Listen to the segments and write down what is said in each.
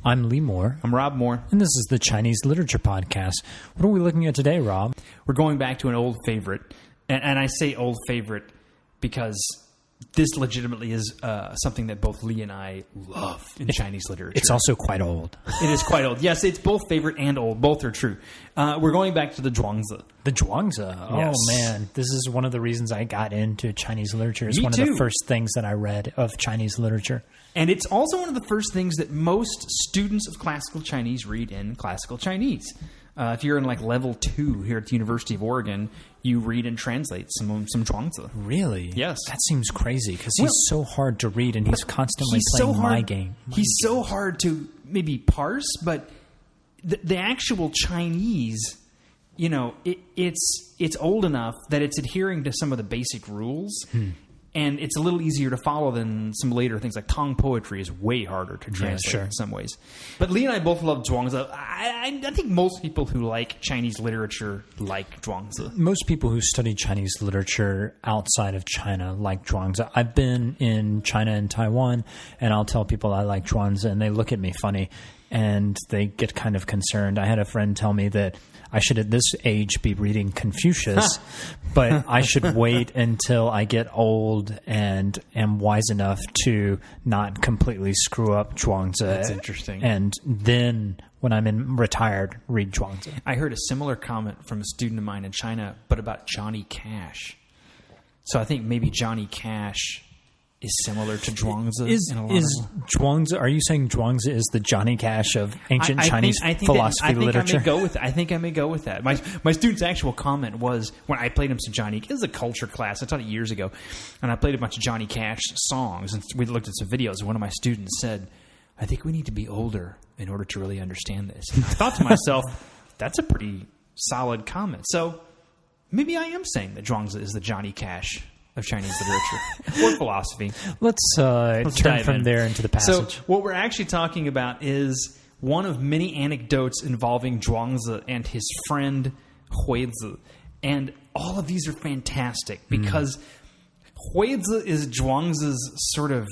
I'm Lee Moore. I'm Rob Moore. And this is the Chinese Literature Podcast. What are we looking at today, Rob? We're going back to an old favorite. And I say old favorite because this legitimately is something that both Lee and I love in Chinese literature. It's also quite old. It is quite old. Yes, it's both favorite and old. Both are true. We're going back to the Zhuangzi. The Zhuangzi. Yes. Oh, man. This is one of the reasons I got into Chinese literature. It's Me one too. of the first things that I read of Chinese literature. And it's also one of the first things that most students of classical Chinese read in classical Chinese. If you're in like level 2 here at the University of Oregon, you read and translate some Zhuangzi. Really? Yes. That seems crazy because he's so hard to read and he's constantly playing my game. He's so hard to maybe parse, but the actual Chinese, you know, it's old enough that it's adhering to some of the basic rules. And it's a little easier to follow than some later things like Tang poetry is way harder to translate in some ways. But Lee and I both love Zhuangzi. I think most people who like Chinese literature like Zhuangzi. Most people who study Chinese literature outside of China like Zhuangzi. I've been in China and Taiwan, and I'll tell people I like Zhuangzi, and they look at me funny, and they get kind of concerned. I had a friend tell me that I should at this age be reading Confucius, but I should wait until I get old and am wise enough to not completely screw up Zhuangzi. That's interesting. And then when I'm retired, read Zhuangzi. I heard a similar comment from a student of mine in China, but about Johnny Cash. So I think maybe Johnny Cash is similar to Zhuangzi. Is Zhuangzi? Are you saying Zhuangzi is the Johnny Cash of ancient Chinese philosophy literature? I think I may go with that. My student's actual comment was when I played him some Johnny. It was a culture class. I taught it years ago, and I played a bunch of Johnny Cash songs, and we looked at some videos. And one of my students said, "I think we need to be older in order to really understand this." And I thought to myself, "That's a pretty solid comment." So maybe I am saying that Zhuangzi is the Johnny Cash of Chinese literature or philosophy. Let's turn from there into the passage. So what we're actually talking about is one of many anecdotes involving Zhuangzi and his friend Huizi. And all of these are fantastic because Huizi is Zhuangzi's sort of...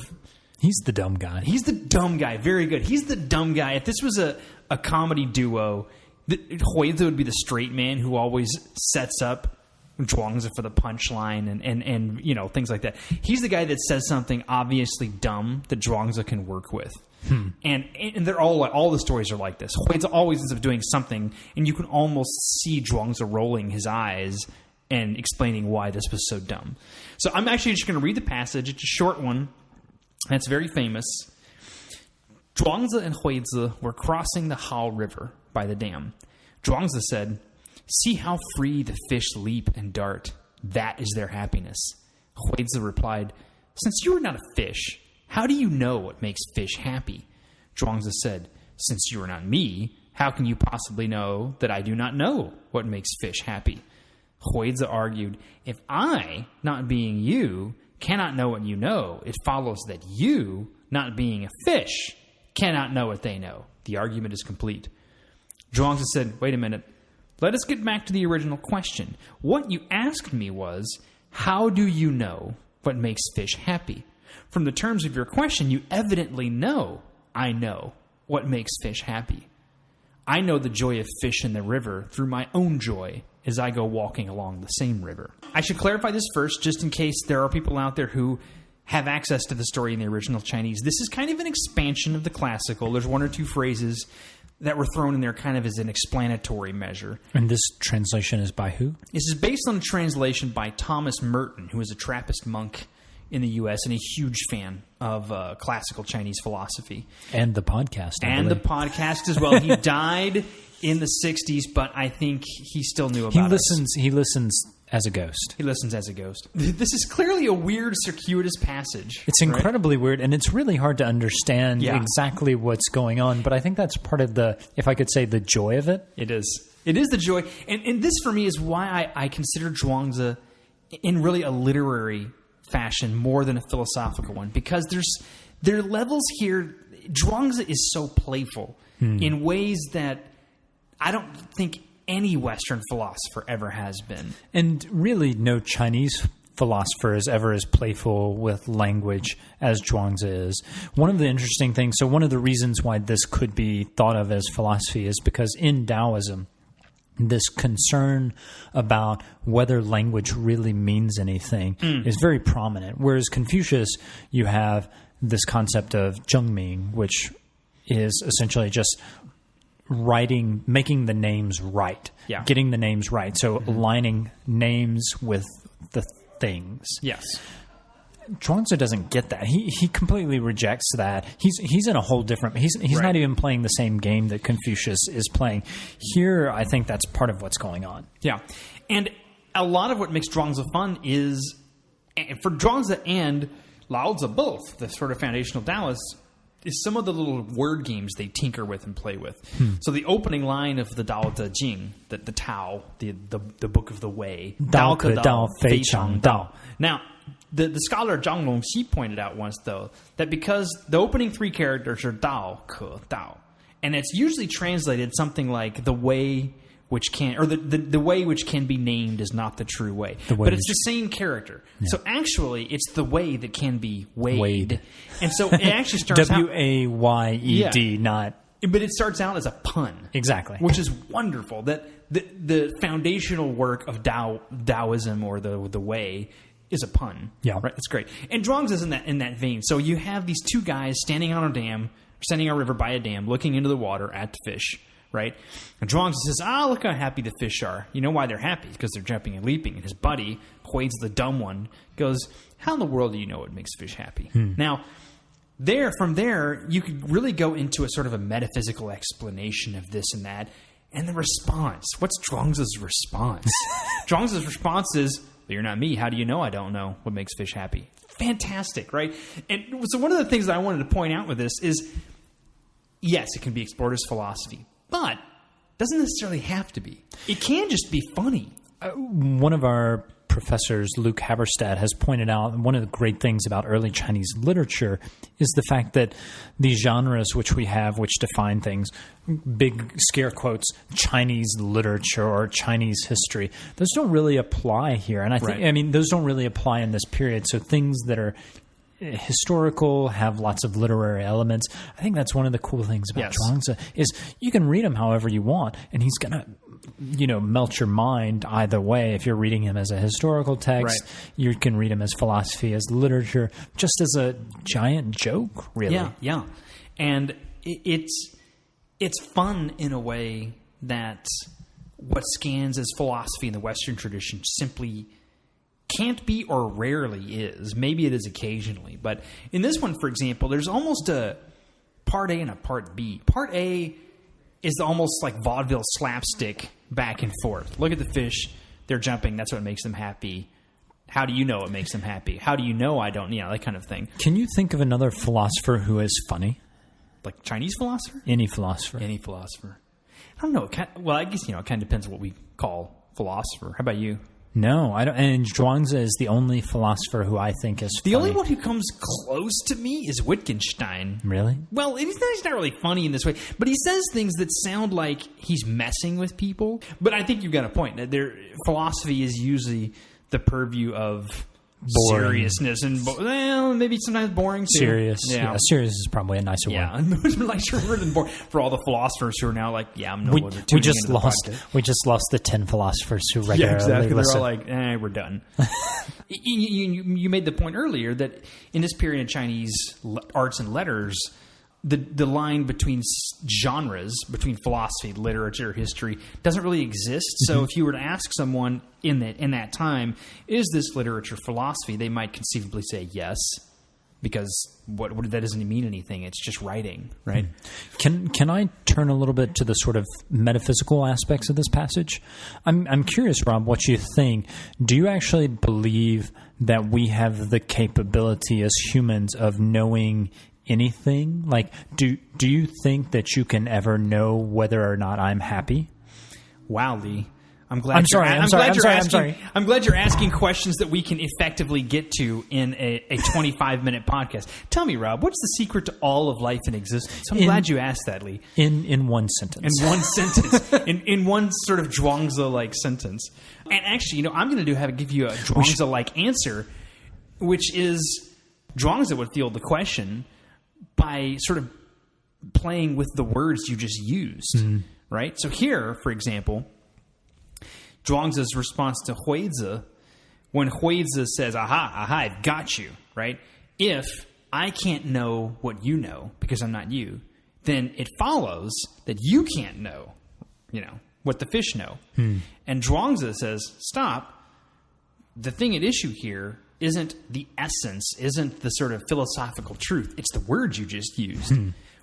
He's the dumb guy. He's the dumb guy. Very good. He's the dumb guy. If this was a comedy duo, Huizi would be the straight man who always sets up Zhuangzi for the punchline and you know, things like that. He's the guy that says something obviously dumb that Zhuangzi can work with. And they're all the stories are like this. Huizi always ends up doing something, and you can almost see Zhuangzi rolling his eyes and explaining why this was so dumb. So I'm actually just going to read the passage. It's a short one, and it's very famous. Zhuangzi and Huizi were crossing the Hao River by the dam. Zhuangzi said, "See how free the fish leap and dart. That is their happiness." Huizi replied, "Since you are not a fish, how do you know what makes fish happy?" Zhuangzi said, "Since you are not me, how can you possibly know that I do not know what makes fish happy?" Huizi argued, "If I, not being you, cannot know what you know, it follows that you, not being a fish, cannot know what they know. The argument is complete." Zhuangzi said, "Wait a minute. Let us get back to the original question. What you asked me was, how do you know what makes fish happy? From the terms of your question, you evidently know I know what makes fish happy. I know the joy of fish in the river through my own joy as I go walking along the same river." I should clarify this first, just in case there are people out there who have access to the story in the original Chinese. This is kind of an expansion of the classical. There's one or two phrases that were thrown in there kind of as an explanatory measure. And this translation is by who? This is based on a translation by Thomas Merton, who is a Trappist monk in the U.S. and a huge fan of classical Chinese philosophy. And the podcast. And the podcast as well. He died in the 60s, but I think he still knew about it. He listens as a ghost. He listens as a ghost. This is clearly a weird, circuitous passage. It's incredibly weird, and it's really hard to understand exactly what's going on, but I think that's part of the, if I could say, the joy of it. It is. It is the joy. And this, for me, is why I consider Zhuangzi in really a literary fashion more than a philosophical one, because there are levels here. Zhuangzi is so playful in ways that I don't think any Western philosopher ever has been. And really no Chinese philosopher is ever as playful with language as Zhuangzi is. One of the interesting things, so one of the reasons why this could be thought of as philosophy is because in Taoism, this concern about whether language really means anything is very prominent. Whereas Confucius, you have this concept of zhengming, which is essentially just making the names right, getting the names right. So aligning names with the things. Yes. Zhuangzi doesn't get that. He completely rejects that. He's in a whole different. He's not even playing the same game that Confucius is playing. Here, I think that's part of what's going on. Yeah, and a lot of what makes Zhuangzi fun is, for Zhuangzi and Lao Tzu both, the sort of foundational Taoists, is some of the little word games they tinker with and play with. So the opening line of the Tao Te Ching, the Tao, the book of the way, Dao ke Dao, Fei Chang Dao. Now, the scholar Zhang Longxi pointed out once, though, that because the opening three characters are Dao, Ke, Dao, and it's usually translated something like the way which can, or the way which can be named is not the true way. But it's the same character. Yeah. So actually, it's the way that can be weighed. And so it actually starts out... W-A-Y-E-D, not... But it starts out as a pun. Exactly. Which is wonderful. That the foundational work of Taoism, or the way, is a pun. Yeah. Right? That's great. And Zhuangzi is in that vein. So you have these two guys standing on a river by a dam, looking into the water at the fish. Right? And Zhuangzi says, look how happy the fish are. You know why they're happy? Because they're jumping and leaping. And his buddy, Huizi the dumb one, goes, how in the world do you know what makes fish happy? Now, from there, you could really go into a sort of a metaphysical explanation of this and that. And the response. What's Zhuangzi's response? Zhuangzi's response is, well, you're not me. How do you know I don't know what makes fish happy? Fantastic, right? And so one of the things that I wanted to point out with this is, yes, it can be explored as philosophy. But it doesn't necessarily have to be. It can just be funny. One of our professors, Luke Haberstad, has pointed out one of the great things about early Chinese literature is the fact that these genres which we have, which define things, big scare quotes, Chinese literature or Chinese history, those don't really apply here. And I think, those don't really apply in this period. So things that are historical, have lots of literary elements. I think that's one of the cool things about Zhuangzi is you can read him however you want, and he's going to, melt your mind either way. If you're reading him as a historical text, you can read him as philosophy, as literature, just as a giant joke, really. Yeah. And it's fun in a way that what scans as philosophy in the Western tradition simply can't be, or rarely is. Maybe it is occasionally. But in this one, for example, there's almost a part A and a part B. Part A is almost like vaudeville slapstick back and forth. Look at the fish. They're jumping. That's what makes them happy. How do you know what makes them happy? How do you know I don't? That kind of thing. Can you think of another philosopher who is funny? Like Chinese philosopher? Any philosopher. I don't know. I guess, it kind of depends on what we call philosopher. How about you? No, I don't. And Zhuangzi is the only philosopher who I think is funny. The only one who comes close to me is Wittgenstein. Really? Well, he's not really funny in this way, but he says things that sound like he's messing with people. But I think you've got a point. Philosophy is usually the purview of seriousness and maybe sometimes boring too. Serious. Yeah, serious is probably a nicer word. Yeah, a nicer word than boring for all the philosophers who are now like, I'm no longer tuning into the podcast. We just lost the 10 philosophers who regularly listen. They're all like, we're done. You made the point earlier that in this period of Chinese arts and letters, the line between genres, between philosophy, literature, history, doesn't really exist. So if you were to ask someone in that time, is this literature philosophy, they might conceivably say yes, because what that doesn't mean anything. It's just writing, right? Can I turn a little bit to the sort of metaphysical aspects of this passage? I'm curious, Rob, what you think. Do you actually believe that we have the capability as humans of knowing anything? Like, do you think that you can ever know whether or not I'm happy? Wow, Lee. I'm glad you're asking questions that we can effectively get to in a 25-minute podcast. Tell me, Rob, what's the secret to all of life and existence? I'm glad you asked that, Lee. In one sentence. In one sentence. in one sort of Zhuangzi-like sentence. And actually, I'm going to give you a Zhuangzi-like answer, which is Zhuangzi would field the question by sort of playing with the words you just used, right? So here, for example, Zhuangzi's response to Huizi, when Huizi says, aha, I've got you, right? If I can't know what you know because I'm not you, then it follows that you can't know, what the fish know. And Zhuangzi says, stop. The thing at issue here isn't the essence, isn't the sort of philosophical truth. It's the words you just used.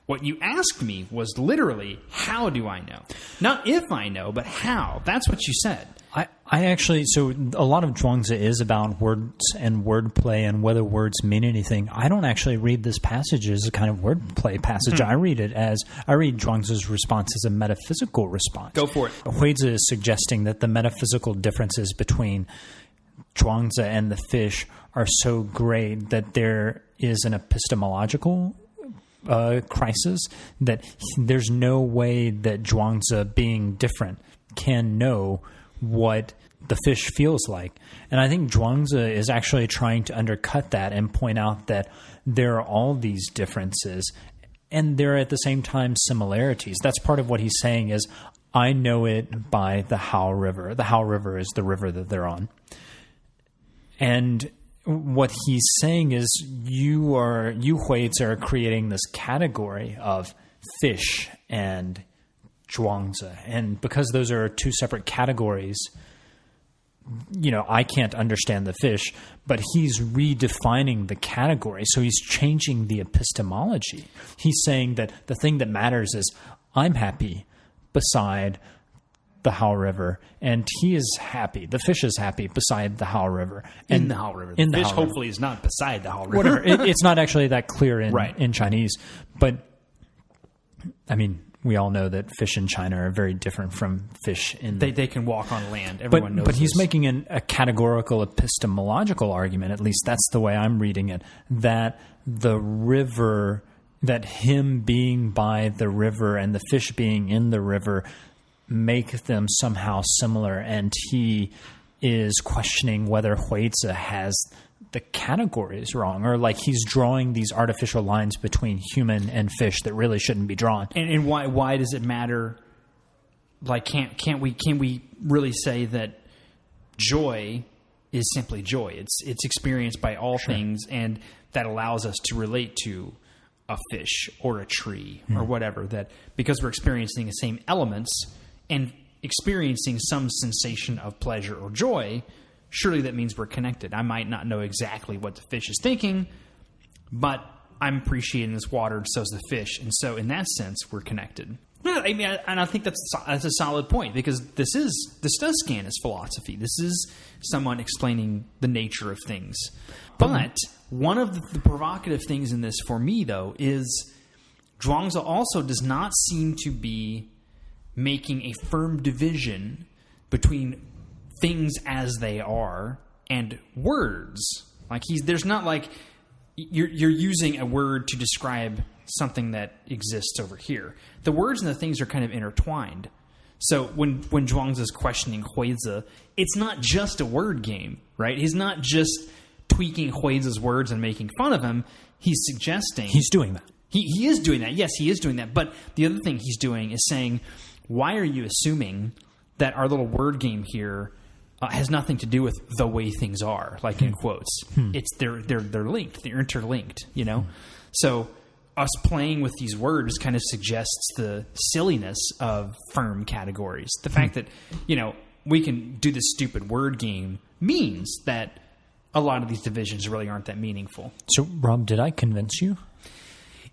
What you asked me was literally, how do I know? Not if I know, but how. That's what you said. I actually, so a lot of Zhuangzi is about words and wordplay and whether words mean anything. I don't actually read this passage as a kind of wordplay passage. I read Zhuangzi's response as a metaphysical response. Go for it. Huizi is suggesting that the metaphysical differences between Zhuangzi and the fish are so great that there is an epistemological crisis, that there's no way that Zhuangzi, being different, can know what the fish feels like. And I think Zhuangzi is actually trying to undercut that and point out that there are all these differences and there are at the same time similarities. That's part of what he's saying is, I know it by the Hao River. The Hao River is the river that they're on. And what he's saying is you Huizi are creating this category of fish and Zhuangzi. And because those are two separate categories, I can't understand the fish, but he's redefining the category. So he's changing the epistemology. He's saying that the thing that matters is I'm happy beside the Hao River, and he is happy. The fish is happy beside the Hao River. In the Hao River. The fish hopefully is not beside the Hao River. Whatever. It's not actually that clear in Chinese. But, I mean, we all know that fish in China are very different from fish in... They can walk on land. Everyone knows But he's making a categorical epistemological argument, at least that's the way I'm reading it, that the river, that him being by the river and the fish being in the river make them somehow similar, and he is questioning whether Huizi has the categories wrong, or like he's drawing these artificial lines between human and fish that really shouldn't be drawn. And why does it matter? Like, can we really say that joy is simply joy? It's experienced by all things, and that allows us to relate to a fish or a tree or whatever, that because we're experiencing the same elements and experiencing some sensation of pleasure or joy, surely that means we're connected. I might not know exactly what the fish is thinking, but I'm appreciating this water, and so is the fish. And so in that sense, we're connected. I mean, and I think that's a solid point, because this does scan as philosophy. This is someone explaining the nature of things. But one of the provocative things in this for me, though, is Zhuangzi also does not seem to be making a firm division between things as they are and words. Like there's not like you're using a word to describe something that exists over here. The words and the things are kind of intertwined. So when Zhuangzi is questioning Huizi, it's not just a word game, right? He's not just tweaking Huizi's words and making fun of him. He's suggesting... He's doing that. He is doing that. Yes, he is doing that. But the other thing he's doing is saying, why are you assuming that our little word game here has nothing to do with the way things are, like in quotes? It's they're linked. They're interlinked, So us playing with these words kind of suggests the silliness of firm categories. The fact that, we can do this stupid word game means that a lot of these divisions really aren't that meaningful. So, Rob, did I convince you?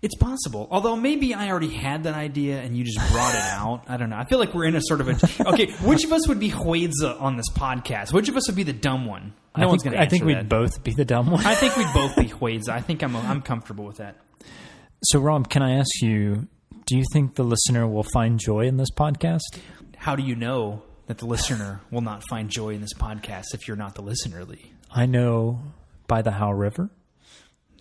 It's possible. Although maybe I already had that idea and you just brought it out. I don't know. I feel like we're in a sort of a... Okay, which of us would be Huizi on this podcast? Which of us would be the dumb one? No one's going to answer I think we'd both be the dumb one. I think we'd both be Huizi. I think I'm comfortable with that. So, Rob, can I ask you, do you think the listener will find joy in this podcast? How do you know that the listener will not find joy in this podcast if you're not the listener, Lee. I know by the Hao River.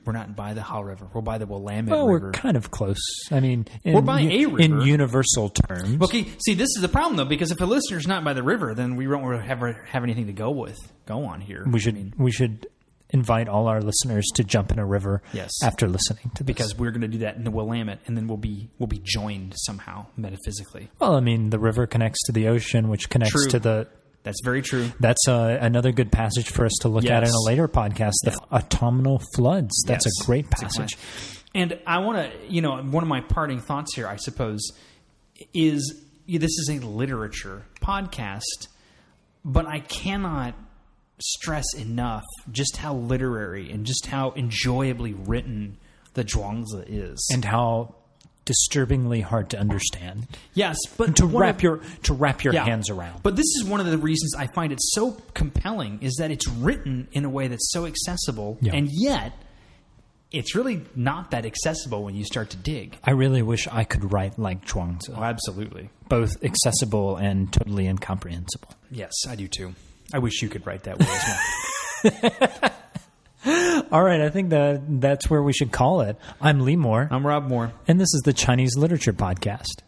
We're not by the Hao River. We're by the Willamette Well, River. we're kind of close. I mean, We're by a river. In universal terms. Okay, see, this is the problem, though, because if a listener's not by the river, then we won't really have anything to go on here. We should invite all our listeners to jump in a river after listening to this. Because we're going to do that in the Willamette, and then we'll be joined somehow metaphysically. Well, I mean, the river connects to the ocean, which connects to the... That's very true. That's another good passage for us to look at in a later podcast, the autumnal floods. That's a great passage. And I want to, one of my parting thoughts here, I suppose, is this is a literature podcast, but I cannot stress enough just how literary and just how enjoyably written the Zhuangzi is. And how disturbingly hard to understand. Yes, but to wrap your hands around. But this is one of the reasons I find it so compelling is that it's written in a way that's so accessible, and yet it's really not that accessible when you start to dig. I really wish I could write like Zhuangzi. Oh, absolutely. Both accessible and totally incomprehensible. Yes, I do too. I wish you could write that way as well. All right, I think that's where we should call it. I'm Lee Moore. I'm Rob Moore. And this is the Chinese Literature Podcast.